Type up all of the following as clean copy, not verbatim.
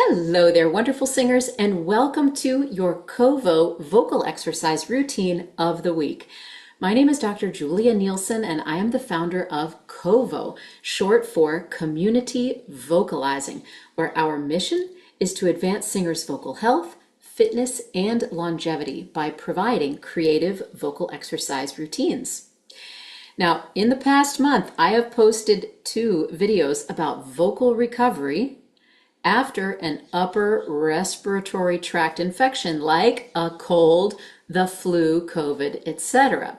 Hello there, wonderful singers, and welcome to your Covo vocal exercise routine of the week. My name is Dr. Julia Nielsen, and I am the founder of Covo, short for Community Vocalizing, where our mission is to advance singers' vocal health, fitness, and longevity by providing creative vocal exercise routines. Now, in the past month, I have posted 2 videos about vocal recovery after an upper respiratory tract infection like a cold, the flu, COVID, etc.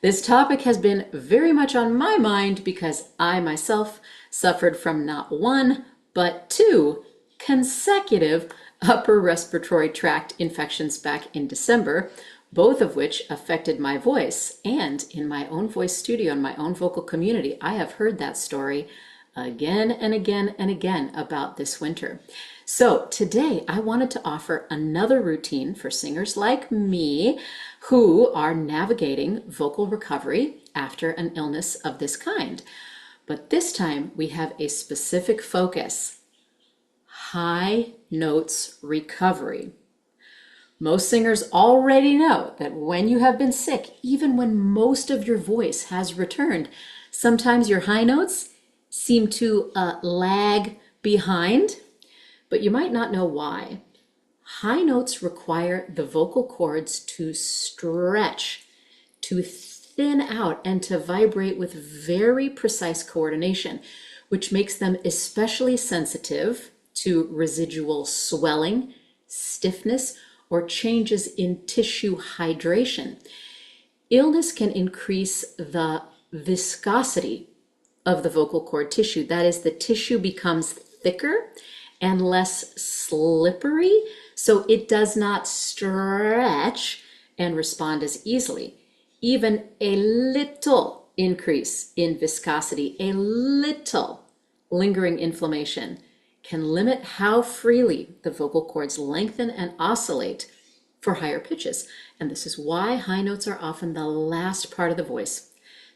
This topic has been very much on my mind because I myself suffered from not 1, but 2 consecutive upper respiratory tract infections back in December, both of which affected my voice. And in my own voice studio, in my own vocal community, I have heard that story again and again and again about this winter. So today I wanted to offer another routine for singers like me who are navigating vocal recovery after an illness of this kind. But this time we have a specific focus: high notes recovery. Most singers already know that when you have been sick, even when most of your voice has returned, sometimes your high notes seem to lag behind, but you might not know why. High notes require the vocal cords to stretch, to thin out, and to vibrate with very precise coordination, which makes them especially sensitive to residual swelling, stiffness, or changes in tissue hydration. Illness can increase the viscosity of the vocal cord tissue. That is, the tissue becomes thicker and less slippery, so it does not stretch and respond as easily. Even a little increase in viscosity, a little lingering inflammation, can limit how freely the vocal cords lengthen and oscillate for higher pitches. And this is why high notes are often the last part of the voice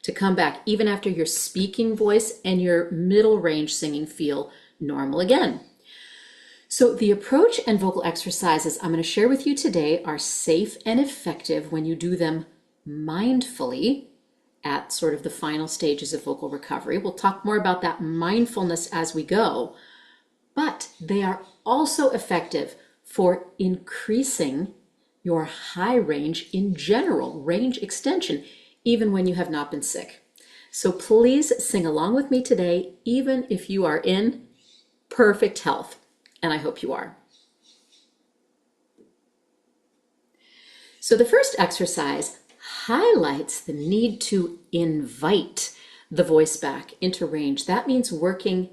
to come back, even after your speaking voice and your middle range singing feel normal again. So the approach and vocal exercises I'm going to share with you today are safe and effective when you do them mindfully at sort of the final stages of vocal recovery. We'll talk more about that mindfulness as we go, but they are also effective for increasing your high range in general, range extension, even when you have not been sick. So please sing along with me today, even if you are in perfect health, and I hope you are. So the first exercise highlights the need to invite the voice back into range. That means working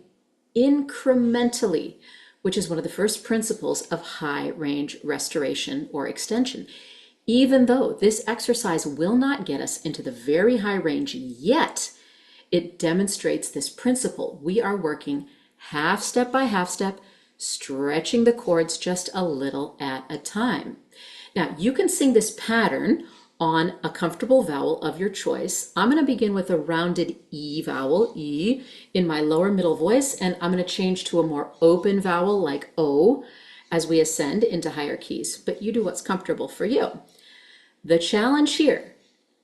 incrementally, which is one of the first principles of high range restoration or extension. Even though this exercise will not get us into the very high range yet, it demonstrates this principle. We are working half step by half step, stretching the cords just a little at a time. Now, you can sing this pattern on a comfortable vowel of your choice. I'm going to begin with a rounded E vowel, E, in my lower middle voice, and I'm going to change to a more open vowel like O as we ascend into higher keys, but you do what's comfortable for you. The challenge here,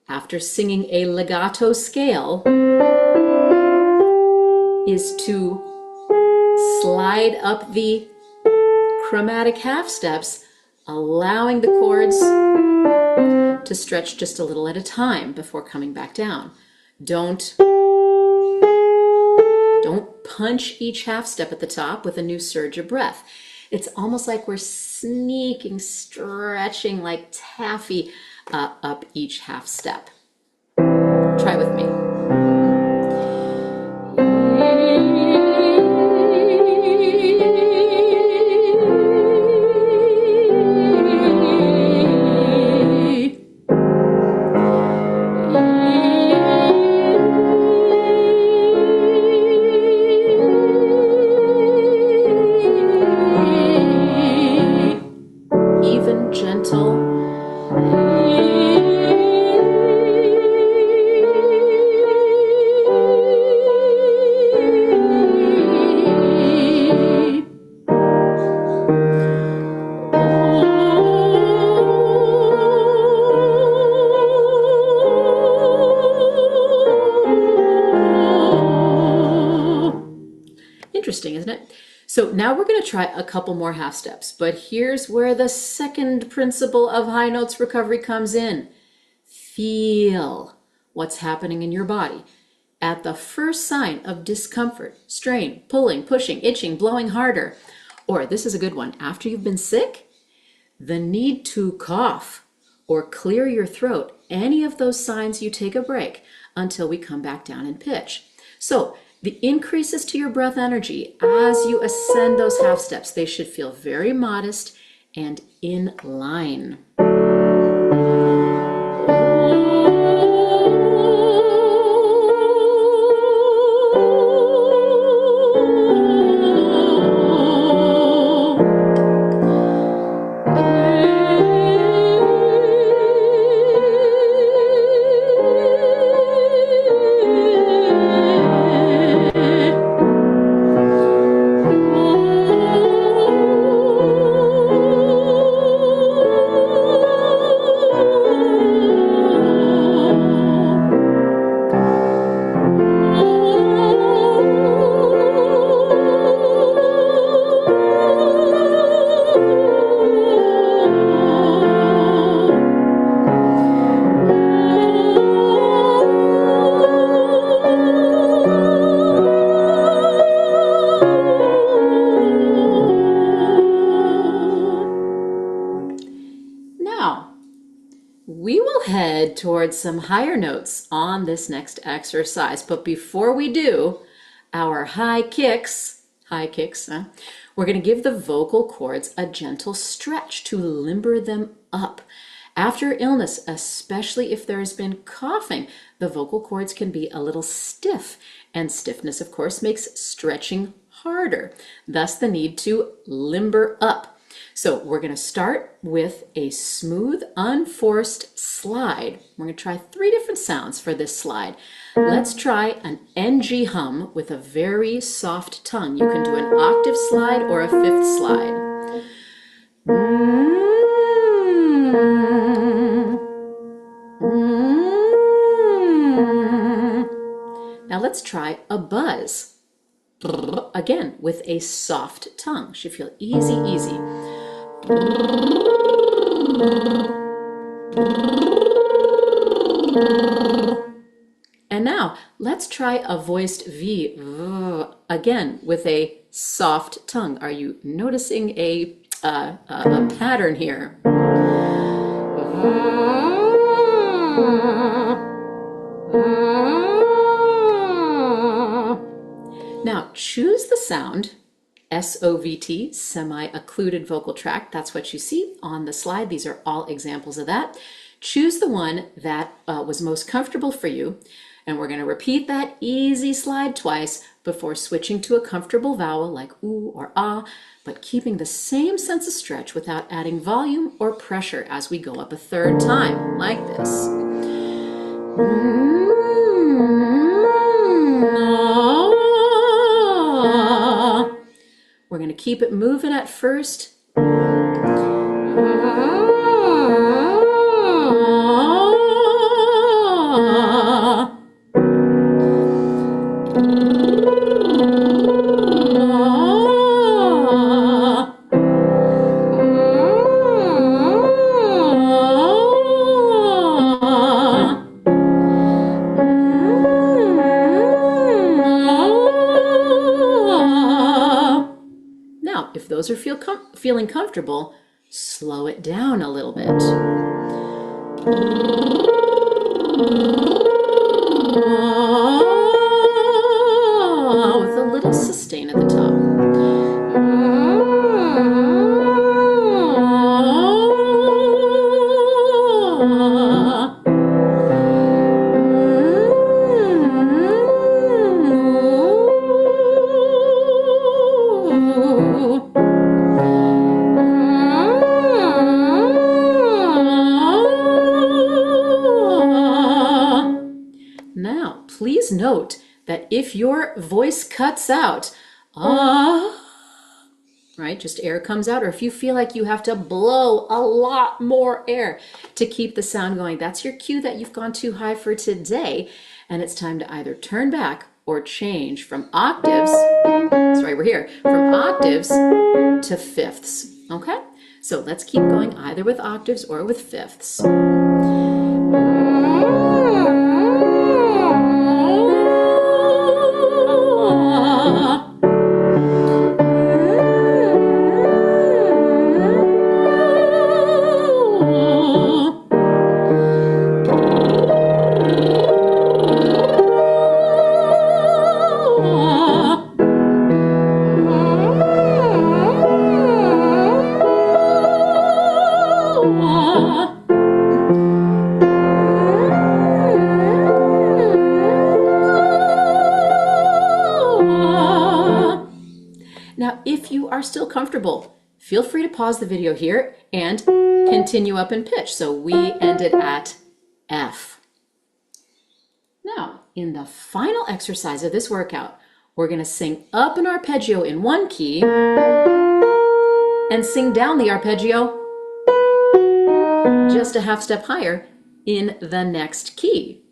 after singing a legato scale, is to slide up the chromatic half steps, allowing the cords to stretch just a little at a time before coming back down. Don't punch each half step at the top with a new surge of breath. It's almost like we're sneaking, stretching like taffy up each half step. Try with me. Even gentle. So now we're going to try a couple more half steps, but here's where the second principle of high notes recovery comes in. Feel what's happening in your body. At the first sign of discomfort, strain, pulling, pushing, itching, blowing harder, or this is a good one, after you've been sick, the need to cough or clear your throat, any of those signs, you take a break until we come back down in pitch. So the increases to your breath energy as you ascend those half steps, they should feel very modest and in line. We will head towards some higher notes on this next exercise, but before we do, our high kicks, we're going to give the vocal cords a gentle stretch to limber them up. After illness, especially if there has been coughing, the vocal cords can be a little stiff, and stiffness, of course, makes stretching harder, thus the need to limber up. So we're going to start with a smooth, unforced slide. We're going to try 3 different sounds for this slide. Let's try an NG hum with a very soft tongue. You can do an octave slide or a 5th slide. Now let's try a buzz. Again, with a soft tongue. Should feel easy, easy. And now let's try a voiced V, again with a soft tongue. Are you noticing a pattern here? Now choose the sound SOVT, semi-occluded vocal tract. That's what you see on the slide. These are all examples of that. Choose the one that was most comfortable for you, and we're going to repeat that easy slide twice before switching to a comfortable vowel like oo or ah, but keeping the same sense of stretch without adding volume or pressure as we go up a 3rd time, like this. We're going to keep it moving at first. If those are feeling comfortable, slow it down a little bit. With a little sustain at the top. Please note that if your voice cuts out, right, just air comes out, or if you feel like you have to blow a lot more air to keep the sound going, that's your cue that you've gone too high for today, and it's time to either turn back or change from octaves, sorry, we're here, from octaves to fifths, okay? So let's keep going either with octaves or with fifths. Now, if you are still comfortable, feel free to pause the video here and continue up in pitch. So we ended at F. Now, in the final exercise of this workout, we're going to sing up an arpeggio in one key and sing down the arpeggio just a half step higher in the next key.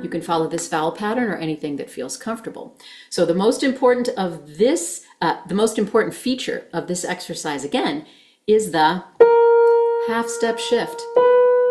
You can follow this vowel pattern or anything that feels comfortable. So the most important feature of this exercise again is the half step shift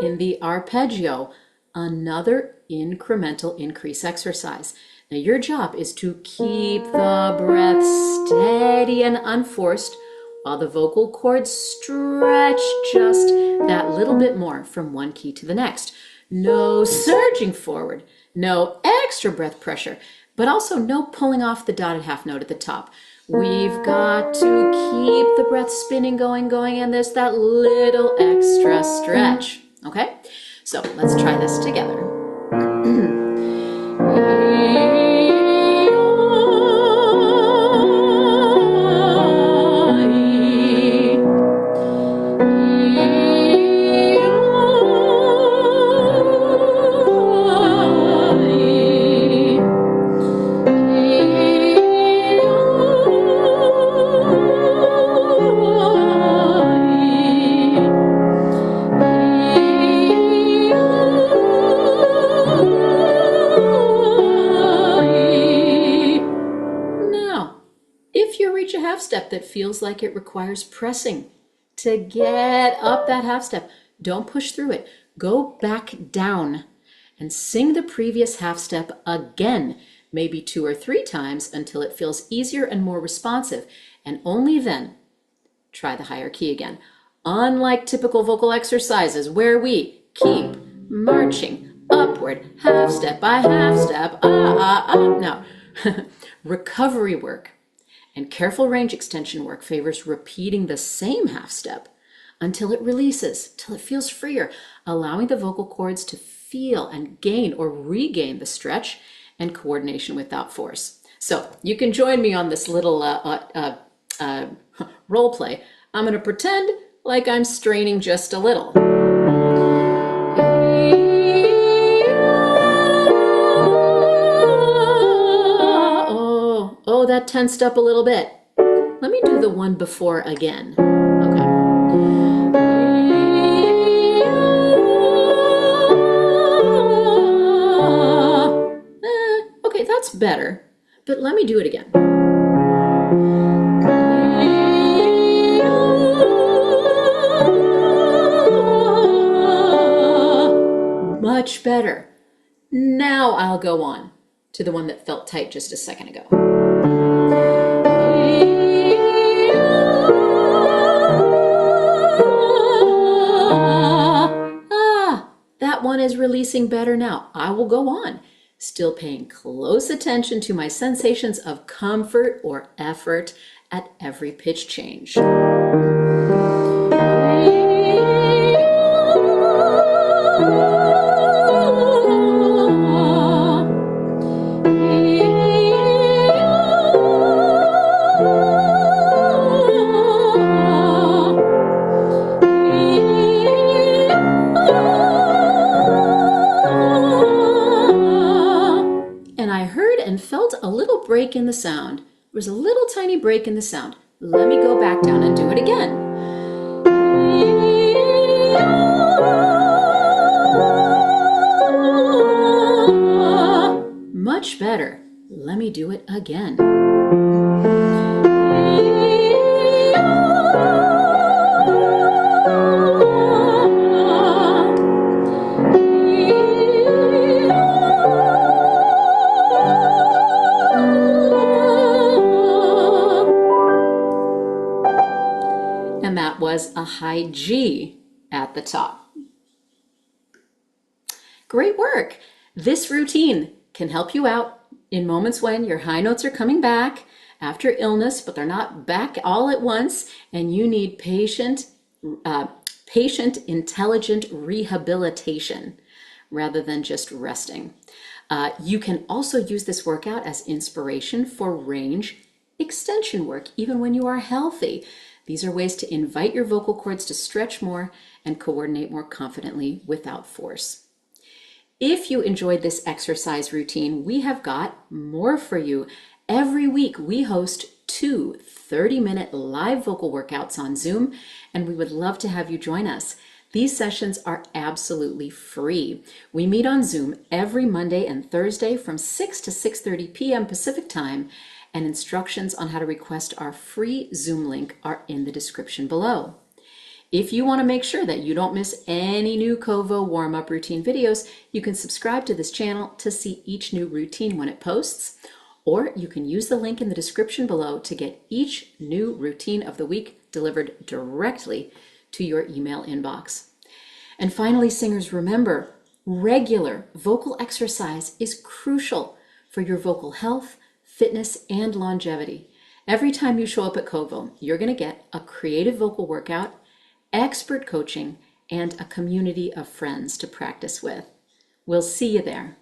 in the arpeggio, another incremental increase exercise. Now your job is to keep the breath steady and unforced while the vocal cords stretch just that little bit more from one key to the next. No surging forward, no extra breath pressure, but also no pulling off the dotted half note at the top. We've got to keep the breath spinning, going, and there's that little extra stretch, okay? So let's try this together. Step that feels like it requires pressing to get up that half step. Don't push through it. Go back down and sing the previous half step again, maybe 2 or 3 times until it feels easier and more responsive. And only then try the higher key again. Unlike typical vocal exercises where we keep marching upward half step by half step, Now, recovery work and careful range extension work favors repeating the same half step until it releases, till it feels freer, allowing the vocal cords to feel and gain or regain the stretch and coordination without force. So you can join me on this little role play. I'm going to pretend like I'm straining just a little. Oh, that tensed up a little bit. Let me do the one before again. Okay. Okay, that's better, but let me do it again. Much better. Now I'll go on to the one that felt tight just a second ago. That one is releasing better now. I will go on, still paying close attention to my sensations of comfort or effort at every pitch change. Felt a little break in the sound. There was a little tiny break in the sound. Let me go back down and do it again. much better. Let me do it again. And that was a high G at the top. Great work. This routine can help you out in moments when your high notes are coming back after illness, but they're not back all at once, and you need patient, intelligent rehabilitation rather than just resting. You can also use this workout as inspiration for range extension work, even when you are healthy. These are ways to invite your vocal cords to stretch more and coordinate more confidently without force. If you enjoyed this exercise routine, we have got more for you. Every week we host 2 30-minute live vocal workouts on Zoom, and we would love to have you join us. These sessions are absolutely free. We meet on Zoom every Monday and Thursday from 6 to 6:30 p.m. Pacific Time, and instructions on how to request our free Zoom link are in the description below. If you want to make sure that you don't miss any new Kovo warm-up routine videos, you can subscribe to this channel to see each new routine when it posts, or you can use the link in the description below to get each new routine of the week delivered directly to your email inbox. And finally, singers, remember, regular vocal exercise is crucial for your vocal health, fitness, and longevity. Every time you show up at Kovo, you're going to get a creative vocal workout, expert coaching, and a community of friends to practice with. We'll see you there.